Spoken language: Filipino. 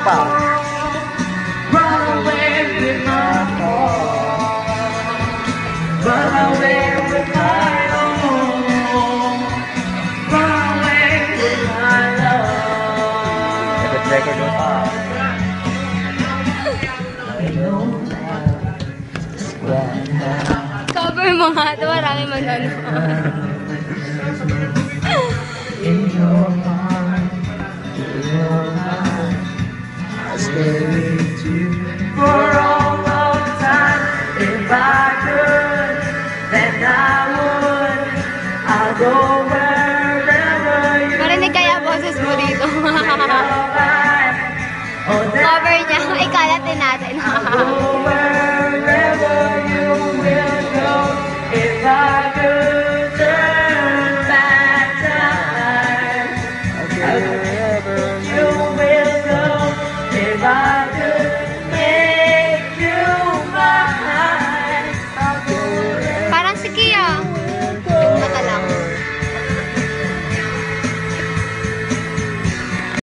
pa. Run away with my heart. Run away with my home. Run away with my love. Record mo pa. Cover mo nga ito, marami magano'n. In your heart, in your heart, I'll stay with you for all of time. If I could, then I would. I'll go wherever you Marinig kaya boses mo dito. say. Oh, Cover niya. Ikalat din natin. I'll go